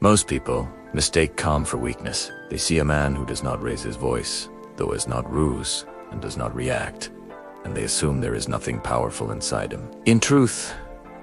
Most people mistake calm for weakness. They see a man who does not raise his voice, though is not ruse, and does not react, and they assume there is nothing powerful inside him. In truth,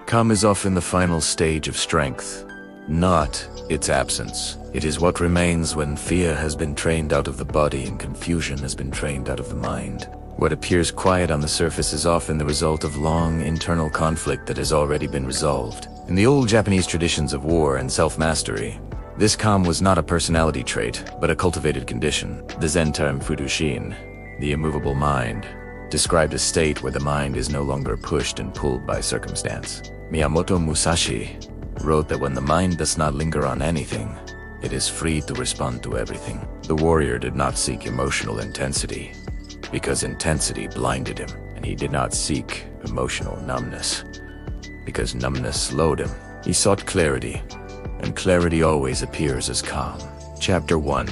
calm is often the final stage of strength, not its absence. It is what remains when fear has been trained out of the body and confusion has been trained out of the mind. What appears quiet on the surface is often the result of long internal conflict that has already been resolved. In the old Japanese traditions of war and self-mastery, this calm was not a personality trait, but a cultivated condition. The Zen term fudushin, the immovable mind, described a state where the mind is no longer pushed and pulled by circumstance. Miyamoto Musashi wrote that when the mind does not linger on anything, it is free to respond to everything. The warrior did not seek emotional intensity, because intensity blinded him, and he did not seek emotional numbness, because numbness slowed him. He sought clarity, and clarity always appears as calm. Chapter 1.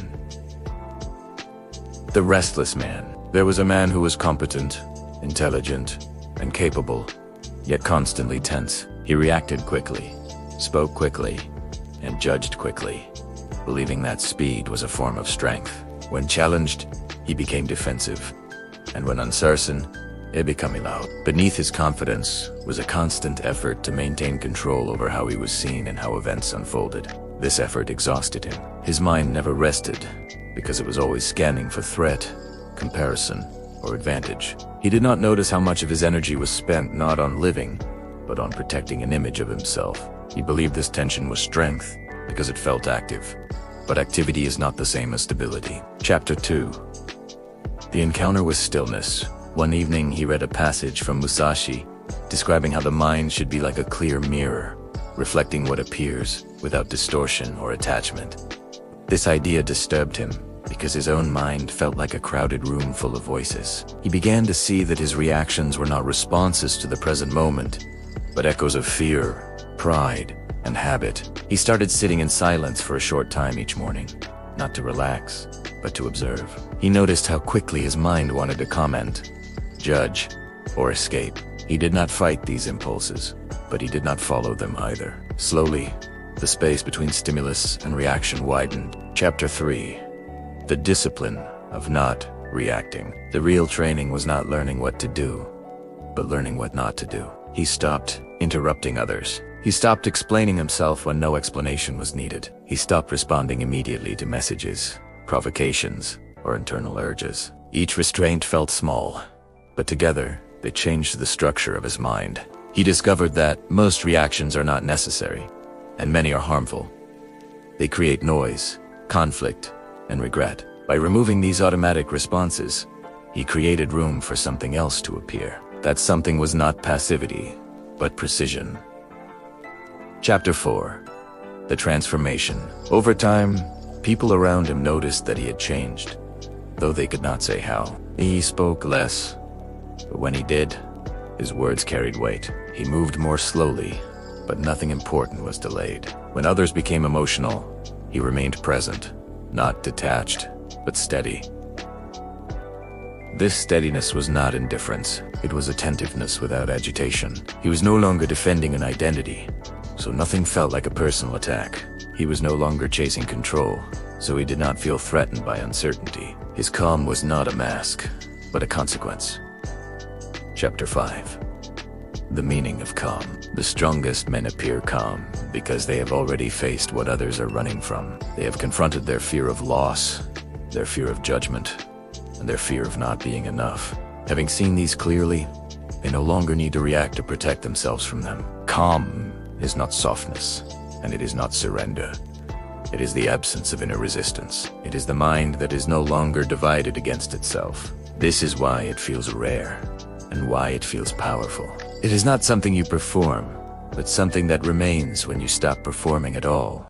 The Restless Man. There was a man who was competent, intelligent, and capable, yet constantly tense. He reacted quickly, spoke quickly, and judged quickly, believing that speed was a form of strength. When challenged, he became defensive, and when uncertain, he became loud. Beneath his confidence was a constant effort to maintain control over how he was seen and how events unfolded. This effort exhausted him. His mind never rested, because it was always scanning for threat, comparison, or advantage. He did not notice how much of his energy was spent not on living, but on protecting an image of himself. He believed this tension was strength, because it felt active. But activity is not the same as stability. Chapter 2. The encounter with stillness. One evening he read a passage from Musashi, describing how the mind should be like a clear mirror, reflecting what appears without distortion or attachment. This idea disturbed him, because his own mind felt like a crowded room full of voices. He began to see that his reactions were not responses to the present moment, but echoes of fear, pride, and habit. He started sitting in silence for a short time each morning, not to relax, but to observe. He noticed how quickly his mind wanted to comment, judge, or escape. He did not fight these impulses, but he did not follow them either. Slowly, the space between stimulus and reaction widened. Chapter 3. The discipline of not reacting. The real training was not learning what to do, but learning what not to do. He stopped interrupting others. He stopped explaining himself when no explanation was needed. He stopped responding immediately to messages, provocations, or internal urges. Each restraint felt small, but together, they changed the structure of his mind. He discovered that most reactions are not necessary, and many are harmful. They create noise, conflict, and regret. By removing these automatic responses, he created room for something else to appear. That something was not passivity, but precision. Chapter 4. The Transformation. Over time, people around him noticed that he had changed, though they could not say how. He spoke less, but when he did, his words carried weight. He moved more slowly, but nothing important was delayed. When others became emotional, he remained present, not detached, but steady. This steadiness was not indifference. It was attentiveness without agitation. He was no longer defending an identity, so nothing felt like a personal attack. He was no longer chasing control, so he did not feel threatened by uncertainty. His calm was not a mask, but a consequence. Chapter 5. The meaning of calm. The strongest men appear calm because they have already faced what others are running from. They have confronted their fear of loss, their fear of judgment, and their fear of not being enough. Having seen these clearly, they no longer need to react to protect themselves from them. Calm is not softness, and it is not surrender. It is the absence of inner resistance. It is the mind that is no longer divided against itself. This is why it feels rare, and why it feels powerful. It is not something you perform, but something that remains when you stop performing at all.